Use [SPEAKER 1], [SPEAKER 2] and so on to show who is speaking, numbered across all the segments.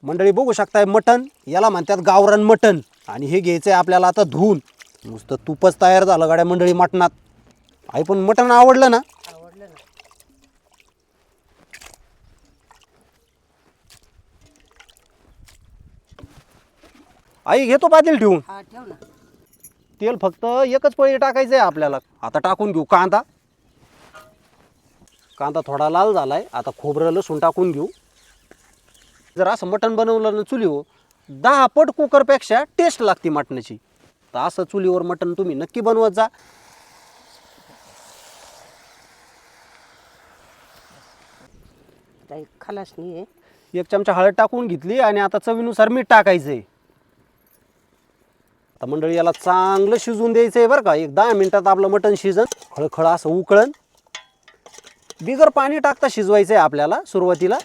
[SPEAKER 1] मंडळी बघू शकताय मटण, याला म्हणतात गावरान मटण. आणि हे घ्यायचंय आपल्याला आता धुवून. नुसतं तूपच तयार झालं गाड्या मंडळी मटणात. आई पण मटण आवडलं ना?
[SPEAKER 2] आवडलं ना.
[SPEAKER 1] आई घेतो पातेल ठेवून.
[SPEAKER 2] हा ठेव ना.
[SPEAKER 1] तेल फक्त एकच पळी टाकायचं आहे आपल्याला. आता टाकून घेऊ कांदा. कांदा थोडा लाल झालाय. आता खोबरं लसूण टाकून घेऊ. जर असं मटण बनवलं ना चुलीवर 10 पट कुकरपेक्षा टेस्ट लागते मटणाची. तर असं चुलीवर मटण तुम्ही नक्की बनवत जा.
[SPEAKER 2] काही खलास नाही आहे.
[SPEAKER 1] 1 चमचा हळद टाकून घेतली आणि आता चवीनुसार मीठ टाकायचंय. आता मंडळी याला चांगलं शिजवून द्यायचंय बरं का. 10 मिनिटात आपलं मटण शिजन. खळखळ असं उकळण. बिगर पाणी टाकता शिजवायचंय आपल्याला सुरुवातीला.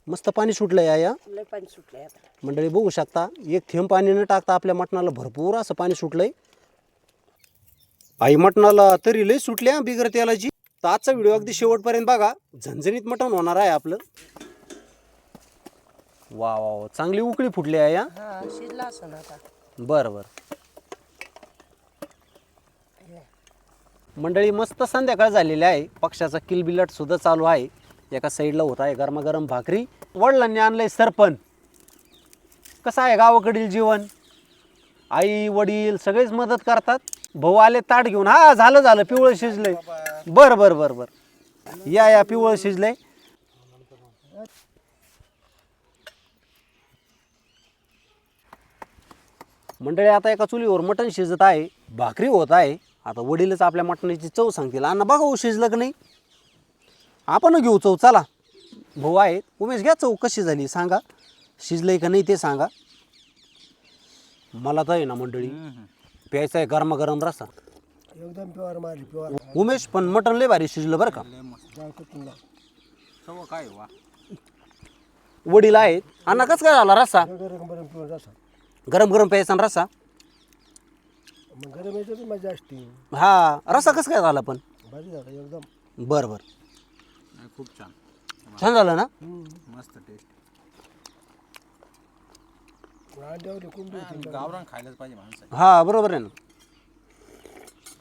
[SPEAKER 1] मस्त पाणी सुटलंय या
[SPEAKER 2] लय पाणी सुटलंय आता.
[SPEAKER 1] मंडळी बघू शकता. 1 थेंब पाणी न टाकता आपल्या मटणाला भरपूर असं पाणी सुटलंय. आई मटणाला तरी लय सुटल्या बिगर तेलाची. तर आजचा व्हिडिओ अगदी शेवटपर्यंत बघा. झणझणीत मटण होणार आहे आपलं. वा वा वा, चांगली उकळी फुटली आहे या.
[SPEAKER 2] हा शिजला असं ना आता.
[SPEAKER 1] बरं बरं. मंडळी मस्त संध्याकाळ झालेली आहे. पक्षाचा किलबिलाट सुद्धा चालू आहे. एका साईडला होत आहे गरमागरम भाकरी. वडिलांनी आणलंय सरपण. कसं आहे गावाकडील जीवन. आई वडील सगळेच मदत करतात. भाऊ आले ताट घेऊन. हा झालं झालं पिवळं शिजलंय. बरं बरं बरं बरं. या पिवळं शिजलंय. मंडळी आता एका चुलीवर मटण शिजत आहे. भाकरी होत आहे. आता वडीलच आपल्या मटणाची चव सांगतील. अण्णा बघा हो शिजलं का नाही. आपण घेऊ चव. चला भाऊ आहे. उमेश घ्या चव कशी झाली सांगा. शिजलंय का नाही ते सांगा. मला तर आहे ना मंडळी प्यायचा आहे गरमागरम रस्सा.
[SPEAKER 3] एकदम प्युअर मारी प्युअर.
[SPEAKER 1] उमेश पण मटण लय भारी शिजलं बरं का.
[SPEAKER 4] काय वा
[SPEAKER 1] वडील आहेत. अण्णा कसं काय झाला रस्सा.
[SPEAKER 3] गरम गरम प्युअर असा.
[SPEAKER 1] गरम गरम प्यायचा ना रस्सा.
[SPEAKER 3] मग गरम यायचं तर मजा असते.
[SPEAKER 1] हा रस्सा कसं काय झाला पण.
[SPEAKER 3] भारी झालं एकदम.
[SPEAKER 1] बरं बरं.
[SPEAKER 4] खूप छान
[SPEAKER 1] छान झालं ना.
[SPEAKER 4] मस्त टेस्ट.
[SPEAKER 3] अंड्यावर कोंबडी
[SPEAKER 4] गावरान खायलाच पाहिजे माणसाने.
[SPEAKER 1] हा बरोबर आहे ना.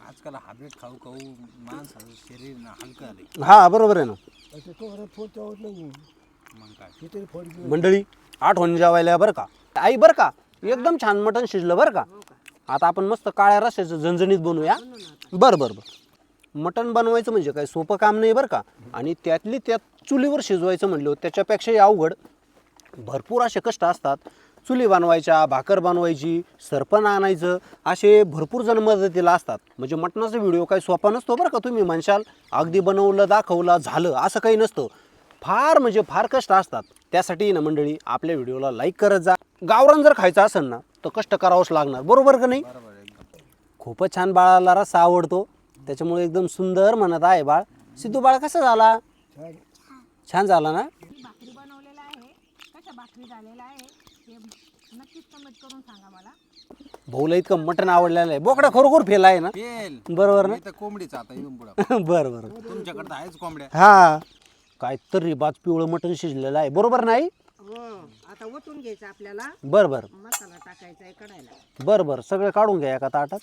[SPEAKER 4] आजकाल हायब्रिड खाऊ खाऊ माणसाचं शरीर ना हलकं आले.
[SPEAKER 1] हा बरोबर आहे ना.
[SPEAKER 3] ते तो फोड चावत नाही.
[SPEAKER 4] मग काय
[SPEAKER 3] किती फोड
[SPEAKER 1] मंडळी आठवण जेवायला बरं का. आई बरं का एकदम छान मटण शिजलं बरं का. आता आपण मस्त काळ्या रस्स्याचं झणझणीत बनवूया. बरं बरं बरं. मटण बनवायचं म्हणजे काय सोपं काम नाही बरं का. आणि त्यातली त्यात चुलीवर शिजवायचं म्हणलं त्याच्यापेक्षाही अवघड. भरपूर असे कष्ट असतात. चुली बनवायच्या, भाकर बनवायची, सरपण आणायचं, असे भरपूर जण मदतीला असतात. म्हणजे मटणाचा व्हिडिओ काही सोपा नसतो बरं का. तुम्ही म्हणशाल अगदी बनवलं दाखवलं झालं असं काही नसतं. फार म्हणजे फार कष्ट असतात. त्यासाठी ना मंडळी आपल्या व्हिडिओला लाईक करत जा. गावरान जर खायचं असेल ना तर कष्ट करावंच लागणार. बरोबर का नाही. खूपच छान बाळाला रस्सा आवडतो. त्याच्यामुळे एकदम सुंदर म्हणत आहे बाळ. सिद्धू बाळ कसा झाला. छान झाला ना.
[SPEAKER 5] भाकरी बनवलेला आहे. कशा भाकरी झालेला आहे ते नक्कीच कमेंट करून सांगा मला.
[SPEAKER 1] भाऊला इतकं मटण आवडलेलं आहे. बोकडा खरोखर फेल आहे ना.
[SPEAKER 4] पेल
[SPEAKER 1] बरोबर ना.
[SPEAKER 4] तर कोंबडीचा आता येऊन पुढं.
[SPEAKER 1] बरं बरं.
[SPEAKER 4] तुमच्याकडे आहेच कोंबड्या.
[SPEAKER 1] हा काय तरी बाज पिवळं मटण शिजलेलं आहे. बरोबर नाही.
[SPEAKER 2] हो आता ओतून घ्यायचं आपल्याला.
[SPEAKER 1] बरं बरं
[SPEAKER 2] मसाला टाकायचा आहे कढायला.
[SPEAKER 1] बरं बरं. सगळं काढून घ्या एका ताटात.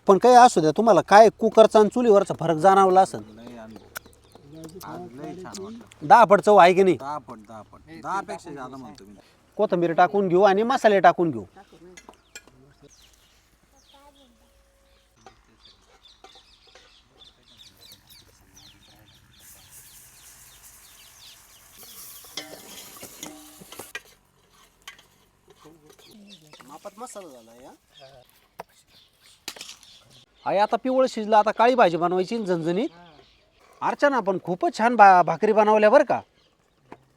[SPEAKER 1] पण काही असू द्या तुम्हाला काय कुकरचा आणि चुलीवरचा फरक जाणवला असेल.
[SPEAKER 4] लय अनुभव. आज लय छान वाटलं.
[SPEAKER 1] 10 पट चव आहे की नाही.
[SPEAKER 4] 10 पेक्षा जादा म्हणतो मी.
[SPEAKER 1] कोथिंबीर टाकून घेऊ आणि मसाले टाकून घेऊ. मापात मसाला झाला या. आई आता पिवळं शिजलं. आता काळी भाजी बनवायची झणझणीत. अर्चना पण खूपच छान भाकरी बनवल्या बरं का.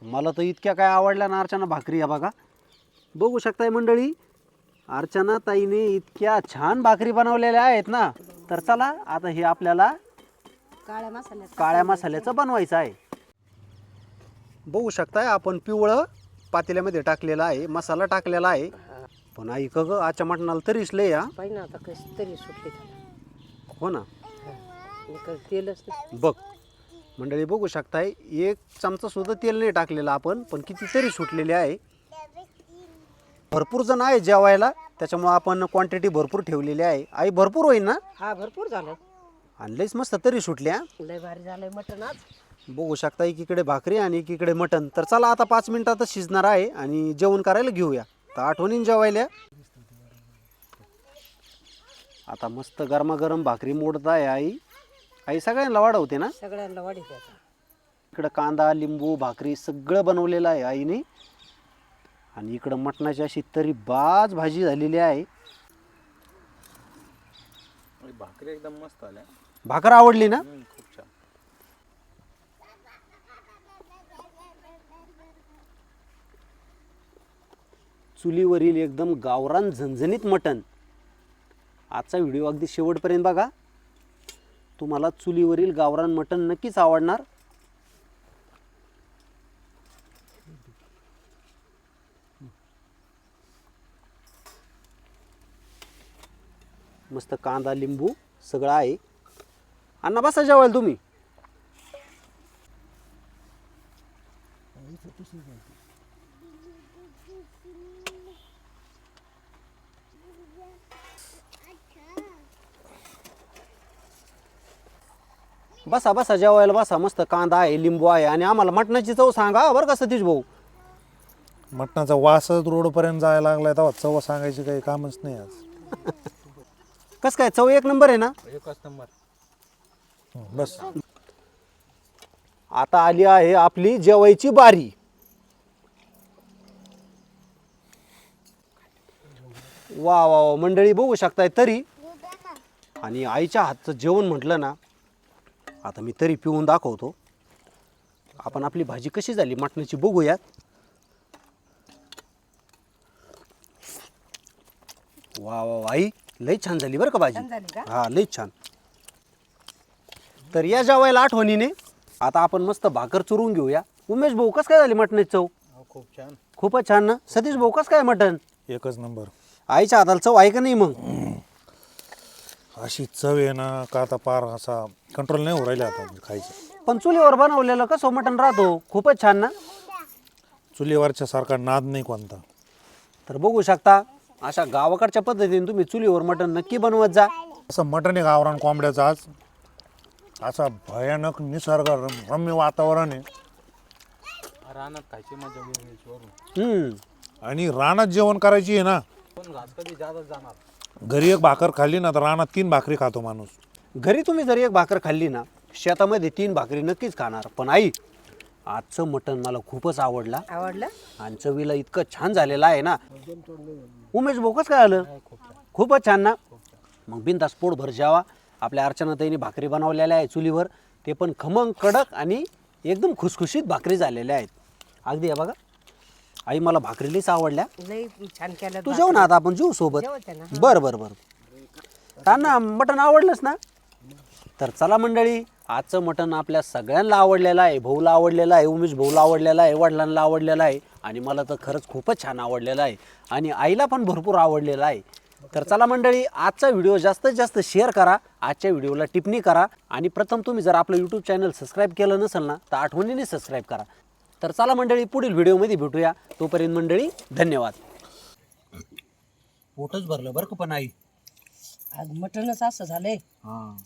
[SPEAKER 1] मला तर इतक्या काय आवडल्या ना अर्चना भाकरी. या बघा बघू शकताय मंडळी. अर्चना ताईने इतक्या छान भाकरी बनवलेल्या आहेत ना. तर चला आता हे आपल्याला काळ्या मसाल्याचं बनवायचं आहे. बघू शकताय आपण पिवळं पातेल्यामध्ये टाकलेलं आहे. मसाला टाकलेला आहे. पण आई का ग आजच्या मटणाला तरीच लय या.
[SPEAKER 2] पाहिजे ना आता कशी तरी सुटली.
[SPEAKER 1] हो ना.
[SPEAKER 2] तेलच
[SPEAKER 1] बघ मंडळी बघू शकताय, एक चमचा सुद्धा तेल नाही टाकलेलं आपण, पण कितीतरी सुटलेले आहे. भरपूर जण आहे जेवायला, त्याच्यामुळे आपण क्वांटिटी भरपूर ठेवलेली आहे. आई भरपूर होईल ना?
[SPEAKER 2] हा भरपूर झालं.
[SPEAKER 1] आणि लईच मस्त तरी सुटल्या.
[SPEAKER 2] लय भारी झालंय मटण आज.
[SPEAKER 1] बघू शकता एकीकडे भाकरी आणि एकीकडे मटण. तर चला आता 5 मिनिटातच शिजणार आहे आणि जेवण करायला घेऊया. तर आठवणीन जेवायला. आता मस्त गरमागरम भाकरी मोडत आहे आई. आई सगळ्यांना वाढवते ना?
[SPEAKER 2] सगळ्यांना वाढीत आता.
[SPEAKER 1] इकडं कांदा लिंबू भाकरी सगळं बनवलेलं आहे आईने. आणि इकडं मटणाची अशी तरी बाज भाजी झालेली आहे.
[SPEAKER 4] भाकरी एकदम मस्त आल्या.
[SPEAKER 1] भाकर आवडली ना?
[SPEAKER 4] खूप छान.
[SPEAKER 1] चुलीवरील एकदम गावरान झणझणीत मटण. आजचा व्हिडिओ अगदी शेवटपर्यंत बघा. तुम्हाला चुलीवरील गावरान मटण नक्कीच आवडणार. मस्त कांदा लिंबू सगळं आहे. अण्णा बसा जेवायला तुम्ही. बसा बसा जेवायला बसा. मस्त कांदा आहे लिंबू आहे आणि आम्हाला मटणाची चव सांगा बरं का सतीश भाऊ.
[SPEAKER 6] मटणाचा वासच रोडपर्यंत जायला लागलाय तेव्हा चव सांगायची काही कामच नाही आज.
[SPEAKER 1] कसं काय चव एक नंबर आहे ना?
[SPEAKER 4] एकच नंबर.
[SPEAKER 6] बस
[SPEAKER 1] आता आली आहे आपली जेवायची बारी. वा वा वा मंडळी बघू शकताय तरी. आणि आईच्या हातचं जेवण म्हटलं ना, आता मी तरी पिऊन दाखवतो. आपण आपली भाजी कशी झाली मटणाची बघूयात. वा वा वा आई लई छान झाली बरं का भाजी.
[SPEAKER 2] छान झाली का?
[SPEAKER 1] हा लई छान. तर या जेवायला आठवणीने आता आपण मस्त भाकर चुरून घेऊया. उमेश भाऊ कसं काय झाली मटणाची चव?
[SPEAKER 4] खूप छान.
[SPEAKER 1] खूपच छान ना. सतीश भाऊ कसं काय मटण?
[SPEAKER 6] एकच नंबर.
[SPEAKER 1] आईच्या हाताला चव आहे का नाही मग?
[SPEAKER 6] अशी चव आहे ना का आता पार असा कंट्रोल नाही होऊ राहिला आता खायचं.
[SPEAKER 1] पण चुलीवर बनवलेलं कसं मटण राहतो. खूपच छान ना.
[SPEAKER 6] चुलीवरच्या सारखा नाद नाही कोणता.
[SPEAKER 1] तर बघू शकता अशा गावाकडच्या पद्धतीने तुम्ही चुलीवर मटण नक्की बनवत जा.
[SPEAKER 6] असं मटण आहे गावरान कोंबड्याचं आज. असा भयानक निसर्ग रम्य वातावरण आहे.
[SPEAKER 4] रानात खायची मजा वेगळीच वरून.
[SPEAKER 6] आणि रानात जेवण करायची आहे ना.
[SPEAKER 4] पण घास कधी जादा जाणार.
[SPEAKER 6] घरी एक भाकर खाल्ली ना तर रानात 3 भाकरी खातो माणूस.
[SPEAKER 1] घरी तुम्ही जर एक भाकर खाल्ली ना, शेतामध्ये 3 भाकरी नक्कीच खाणार. पण आई आजचं मटण मला खूपच आवडला
[SPEAKER 2] आवडलं?
[SPEAKER 1] आणि चवीला इतकं छान झालेलं आहे ना. उमेश भाऊ कसं काय आलं? खूपच छान ना. मग बिनधास्त पोटभर जेवा. आपल्या अर्चनाताईने भाकरी बनवलेल्या आहे चुलीवर. ते पण खमंग कडक आणि एकदम खुसखुशीत भाकरी झालेल्या आहेत. अगदी आहे बघा. आई मला भाकरी लईच आवडल्या.
[SPEAKER 2] लय छान केलं.
[SPEAKER 1] तू जेव ना आता आपण जेऊ सोबत.
[SPEAKER 2] जेवते ना.
[SPEAKER 1] बरं बरं बरं. त्यांना मटण आवडलंच ना. तर चला मंडळी आजचं मटण आपल्या सगळ्यांना आवडलेलं आहे. भाऊला आवडलेलं आहे, उमेश भाऊला आवडलेलं आहे, वडिलांना आवडलेलं आहे आणि मला तर खरंच खूपच छान आवडलेलं आहे आणि आईला पण भरपूर आवडलेलं आहे. तर चला मंडळी आजचा व्हिडिओ जास्तीत जास्त शेअर करा. आजच्या व्हिडिओला टिप्पणी करा आणि प्रथम तुम्ही जर आपलं यूट्यूब चॅनल सबस्क्राईब केलं नसेल ना तर आठवणीने सबस्क्राईब करा. तर चला मंडळी पुढील व्हिडिओमध्ये भेटूया. तोपर्यंत मंडळी धन्यवाद. पोटच भरलं बरं का पण आई.
[SPEAKER 2] आज मटणच असं झालंय.
[SPEAKER 1] हां